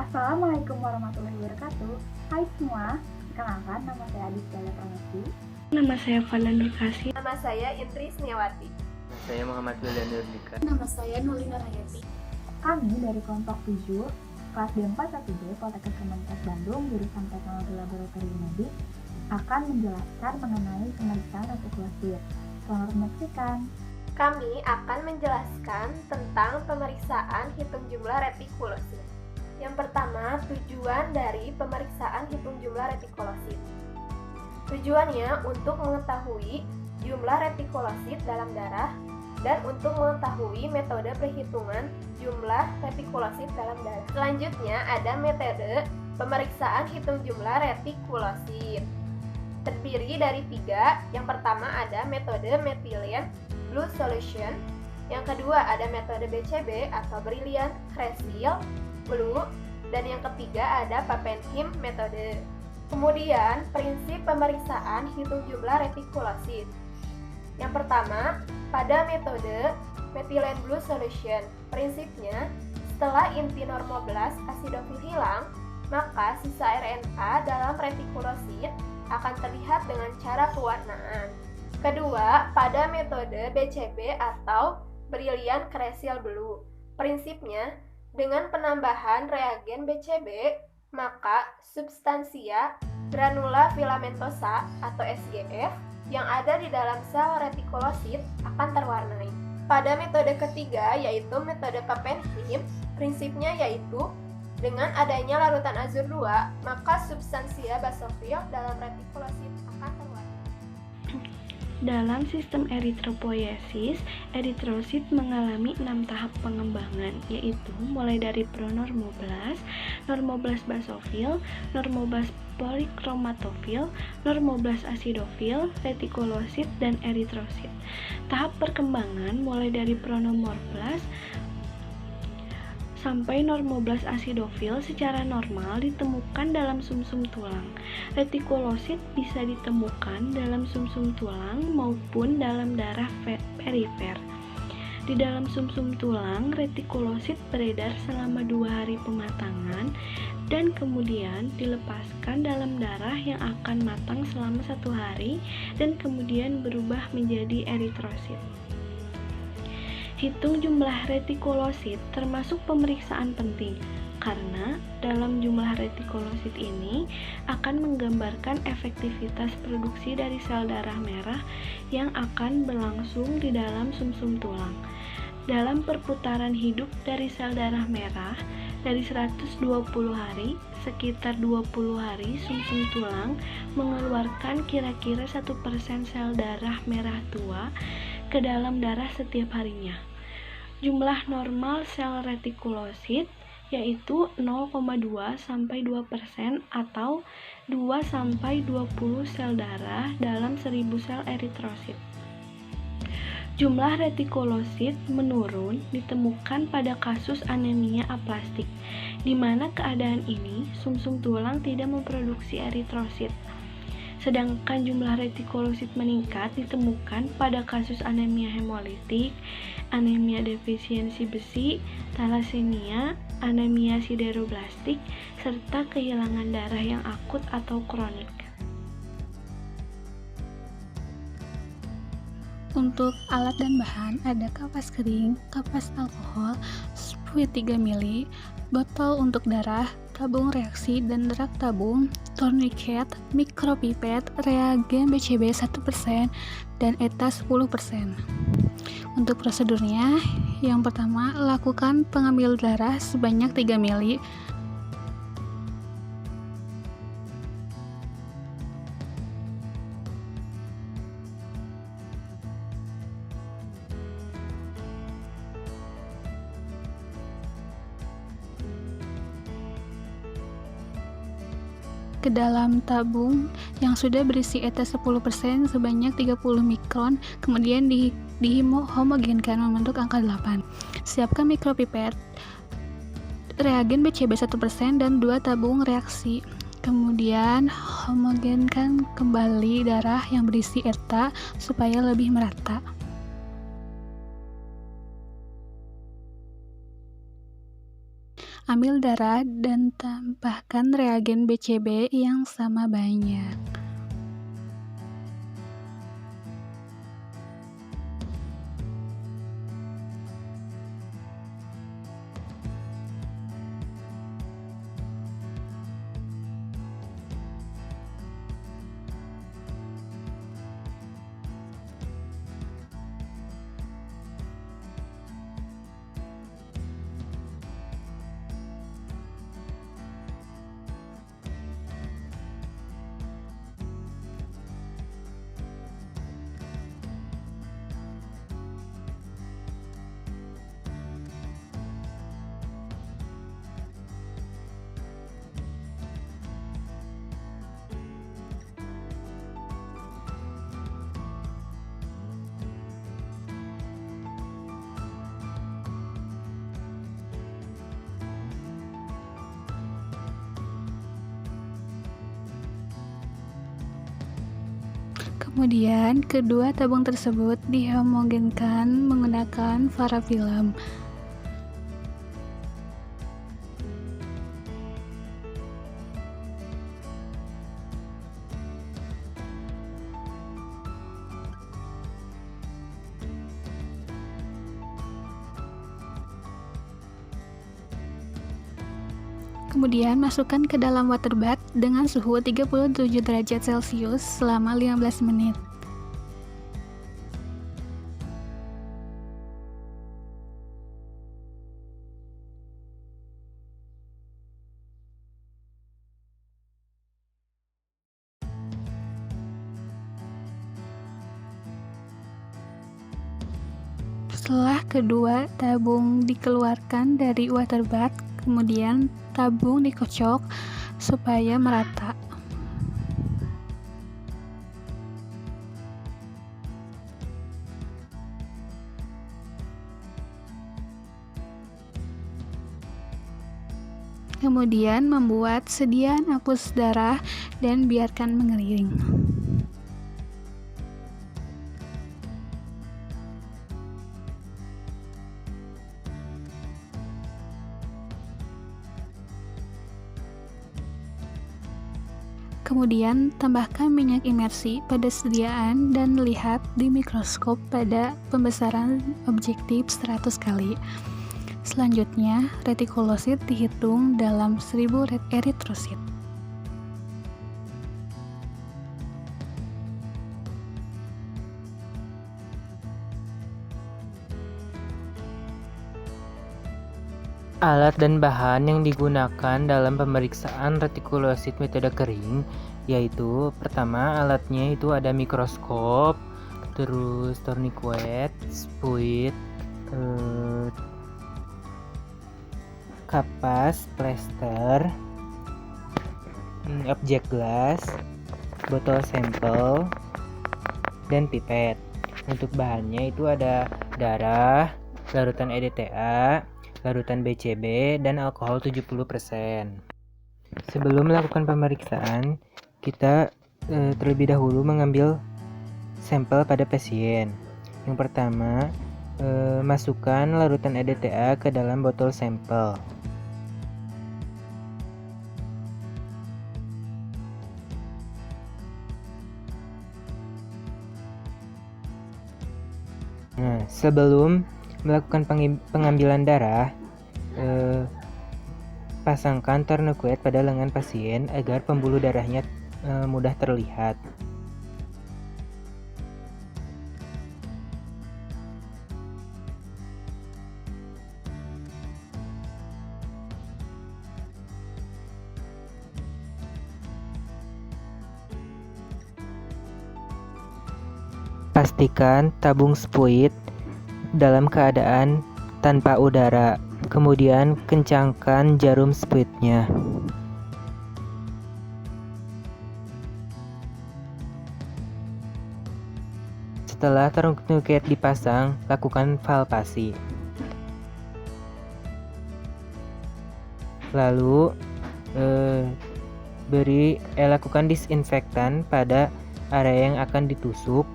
Assalamualaikum warahmatullahi wabarakatuh. Hai semua, perkenalkan nama saya Adis Daya Pramesti. Nama saya Fala Nurkasi. Nama saya Intri Sniawati. Nama saya Muhammad William Nurdika. Nama saya Nulina Rayati. Kami dari kelompok 7, kelas D412 Poltekkes Kemenkes Bandung, jurusan Teknologi Laboratorium Medik, akan menjelaskan mengenai pemeriksaan retikulosit. Selamat menyaksikan. Kami akan menjelaskan tentang pemeriksaan hitung jumlah retikulosit. Yang pertama, tujuan dari pemeriksaan hitung jumlah retikulosit. Tujuannya untuk mengetahui jumlah retikulosit dalam darah dan untuk mengetahui metode perhitungan jumlah retikulosit dalam darah. Selanjutnya ada metode pemeriksaan hitung jumlah retikulosit. Terdiri dari 3. Yang pertama ada metode methylene blue solution. Yang kedua ada metode BCB atau Brilliant Crescil Blue, dan yang ketiga ada Pappenheim metode. Kemudian prinsip pemeriksaan hitung jumlah retikulosit. Yang pertama, pada metode methylene blue solution, prinsipnya setelah inti normoblast asidofil hilang, maka sisa RNA dalam retikulosit akan terlihat dengan cara pewarnaan. Kedua, pada metode BCB atau Brilliant Crescil Blue, prinsipnya dengan penambahan reagen BCB, maka substansia granula filamentosa atau SGF yang ada di dalam sel retikulosit akan terwarnai. Pada metode ketiga, yaitu metode Pappenheim, prinsipnya yaitu dengan adanya larutan azur 2, maka substansia basofil dalam retikulosit akan terwarnai. Dalam sistem eritropoiesis, eritrosit mengalami 6 tahap pengembangan, yaitu mulai dari pronormoblast, normoblast basofil, normoblast polikromatofil, normoblast asidofil, retikulosit, dan eritrosit. Tahap perkembangan mulai dari pronormoblast sampai normoblast asidofil secara normal ditemukan dalam sumsum tulang. Retikulosit bisa ditemukan dalam sumsum tulang maupun dalam darah perifer. Di dalam sumsum tulang, retikulosit beredar selama 2 hari pematangan dan kemudian dilepaskan dalam darah yang akan matang selama 1 hari dan kemudian berubah menjadi eritrosit. Hitung jumlah retikulosit termasuk pemeriksaan penting karena dalam jumlah retikulosit ini akan menggambarkan efektivitas produksi dari sel darah merah yang akan berlangsung di dalam sumsum tulang. Dalam perputaran hidup dari sel darah merah, dari 120 hari, sekitar 20 hari sumsum tulang mengeluarkan kira-kira 1% sel darah merah tua ke dalam darah setiap harinya. Jumlah normal sel retikulosit yaitu 0,2 sampai 2% atau 2 sampai 20 sel darah dalam 1000 sel eritrosit. Jumlah retikulosit menurun ditemukan pada kasus anemia aplastik, di mana keadaan ini sumsum tulang tidak memproduksi eritrosit. Sedangkan jumlah retikulosit meningkat ditemukan pada kasus anemia hemolitik, anemia defisiensi besi, talasemia, anemia sideroblastik, serta kehilangan darah yang akut atau kronik. Untuk alat dan bahan ada kapas kering, kapas alkohol, fluid 3 ml, botol untuk darah, tabung reaksi dan drag tabung, tourniquet, mikropipet, reagen BCB 1% dan ETA 10%. Untuk prosedurnya, yang pertama lakukan pengambil darah sebanyak 3 ml. Ke dalam tabung yang sudah berisi ETA 10% sebanyak 30 mikron, kemudian dihomogenkan membentuk angka 8. Siapkan mikropipet, reagen BCB 1% dan 2 tabung reaksi. Kemudian homogenkan kembali darah yang berisi ETA supaya lebih merata. ambil darah dan tambahkan reagen BCB yang sama banyak. Kemudian, kedua tabung tersebut dihomogenkan menggunakan parafilm. Kemudian masukkan ke dalam water bath dengan suhu 37 derajat Celcius selama 15 menit. Setelah kedua tabung dikeluarkan dari water bath, kemudian tabung dikocok supaya merata. Kemudian membuat sediaan hapus darah dan biarkan mengering. Kemudian tambahkan minyak imersi pada sediaan dan lihat di mikroskop pada pembesaran objektif 100 kali. Selanjutnya, retikulosit dihitung dalam 1000 eritrosit. Alat dan bahan yang digunakan dalam pemeriksaan retikulosit metode kering yaitu pertama alatnya itu ada mikroskop, terus tourniquet, spuit, kapas, plester, objek gelas, botol sampel, dan pipet. Untuk bahannya itu ada darah, larutan EDTA, larutan BCB, dan alkohol 70%. Sebelum melakukan pemeriksaan, kita terlebih dahulu mengambil sampel pada pasien. Yang pertama, masukkan larutan EDTA ke dalam botol sampel. Nah, sebelum melakukan pengambilan darah, pasangkan tourniquet pada lengan pasien agar pembuluh darahnya mudah terlihat. Pastikan tabung spuit dalam keadaan tanpa udara, kemudian kencangkan jarum spuitnya. Setelah tourniquet dipasang, lakukan palpasi. Lalu lakukan disinfektan pada area yang akan ditusuk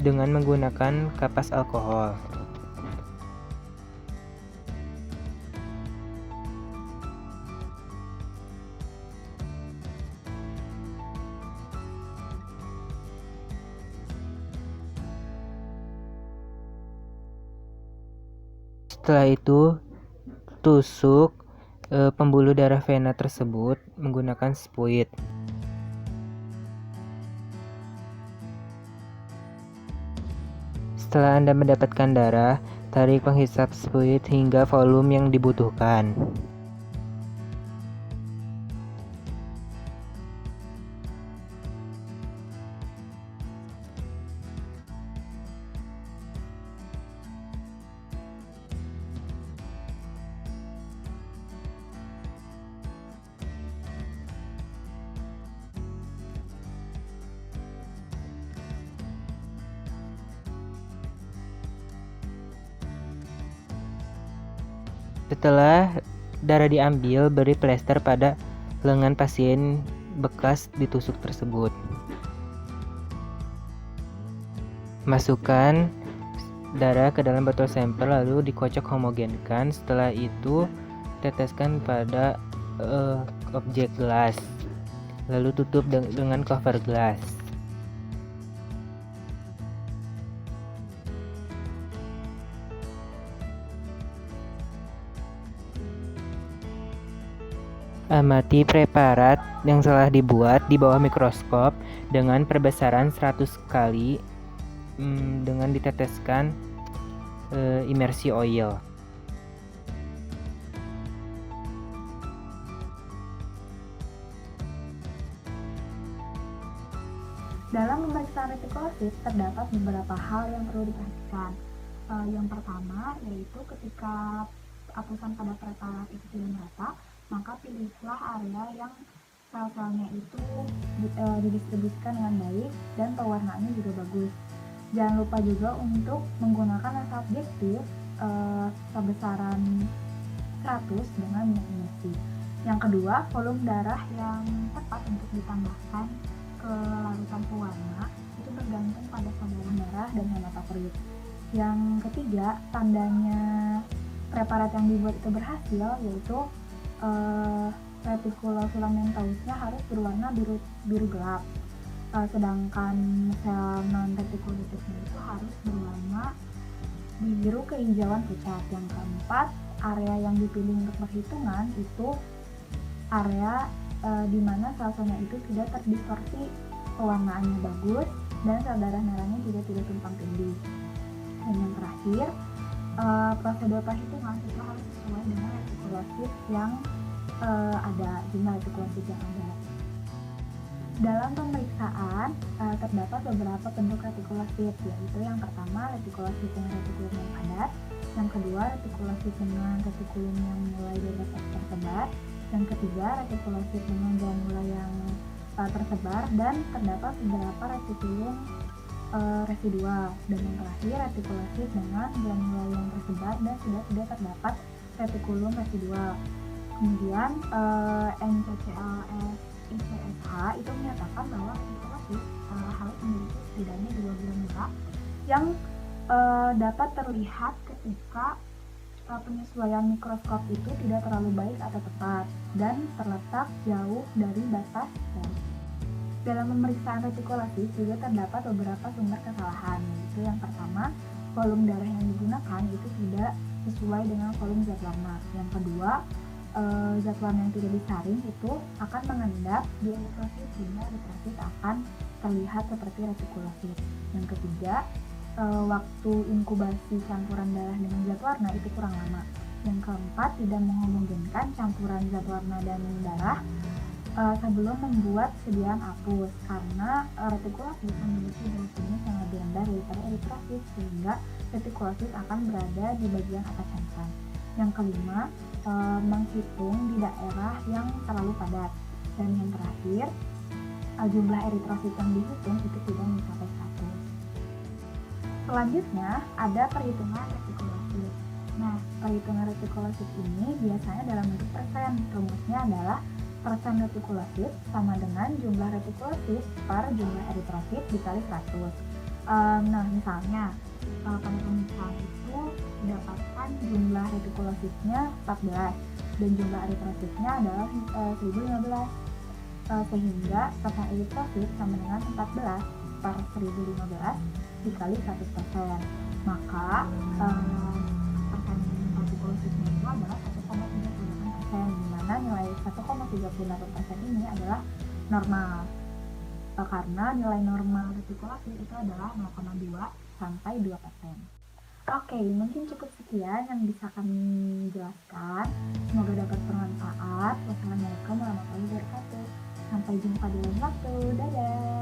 dengan menggunakan kapas alkohol. Setelah itu tusuk pembuluh darah vena tersebut menggunakan spuit. Setelah Anda mendapatkan darah, tarik penghisap spuit hingga volume yang dibutuhkan. Setelah darah diambil, beri plester pada lengan pasien bekas ditusuk tersebut. Masukkan darah ke dalam botol sampel lalu dikocok homogenkan. Setelah itu teteskan pada objek gelas, lalu tutup dengan cover gelas. Amati preparat yang telah dibuat di bawah mikroskop dengan perbesaran 100 kali dengan diteteskan imersi oil. Dalam pemeriksaan retikulosit terdapat beberapa hal yang perlu diperhatikan. Yang pertama yaitu ketika apusan pada preparat itu tidak merata, maka pilihlah area yang sel-selnya itu didistribusikan dengan baik dan pewarnaannya juga bagus. Jangan lupa juga untuk menggunakan lensa objektif kebesaran 100 dengan minyak imersi. Yang kedua, volume darah yang tepat untuk ditambahkan ke larutan pewarna itu tergantung pada saudara darah dan hematokrit. Yang ketiga, tandanya preparat yang dibuat itu berhasil yaitu retikulofilamentousnya harus berwarna biru gelap, sedangkan sel non-retikulosidnya itu harus berwarna biru kehijauan pucat. Yang keempat, area yang dipilih untuk perhitungan itu area di mana sel-selnya itu tidak terdistorsi, pewarnaannya bagus, dan sel darah merahnya juga tidak tumpang tindih. Dan yang terakhir, prosedur perhitungan itu harus sesuai dengan retikulosit yang ada, jumlah retikulosit yang ada. Dalam pemeriksaan terdapat beberapa bentuk retikulosit, yaitu yang pertama retikulosit dengan retikulum yang padat, yang kedua retikulosit dengan retikulum yang mulai dari atas tersebar, yang ketiga retikulosit dengan granula yang tersebar, dan terdapat beberapa retikulum residual, dan yang terakhir retikulosit dengan granula yang tersebar dan sudah tidak terdapat retikulum residual. Kemudian NCCLS-ICSH itu menyatakan bahwa retikulosit harus memiliki setidaknya 2 granula yang dapat terlihat ketika penyesuaian mikroskop itu tidak terlalu baik atau tepat dan terletak jauh dari batas sel. Dalam pemeriksaan retikulosit juga terdapat beberapa sumber kesalahan, yaitu yang pertama, volume darah yang digunakan itu tidak sesuai dengan volume zat warna. Yang kedua, zat warna yang tidak disaring itu akan mengendap di eritrosit sehingga eritrosit akan terlihat seperti retikulosit. Yang ketiga, waktu inkubasi campuran darah dengan zat warna itu kurang lama. Yang keempat, tidak menghomogenkan campuran zat warna dan darah sebelum membuat sediaan apus, karena retikulosit memiliki daya jenis yang lebih rendah daripada eritrosit sehingga retikulosit akan berada di bagian atas cangkang. Yang kelima, menghitung di daerah yang terlalu padat. Dan yang terakhir, jumlah eritrosit yang dihitung itu tidak mencapai 100. Selanjutnya ada perhitungan retikulosit. Nah, perhitungan retikulosit ini biasanya dalam bentuk persen. Rumusnya adalah persen retikulosit sama dengan jumlah retikulosit per jumlah eritrosit dikali 100. Nah, misalnya pada pemisahan itu didapatkan jumlah retikulositnya 14 dan jumlah eritrositnya adalah 1015, sehingga persen eritrosit sama dengan 14 per 1015 dikali 100%. Maka persen retikulositnya itu adalah 1,38%, di mana nilai 1,38% ini adalah normal. Karena nilai normal retikulasi itu adalah 0,2 sampai 2%. Oke, mungkin cukup sekian yang bisa kami jelaskan. Semoga dapat bermanfaat. Wassalamualaikum warahmatullahi wabarakatuh. Sampai jumpa di lain waktu. Dadah.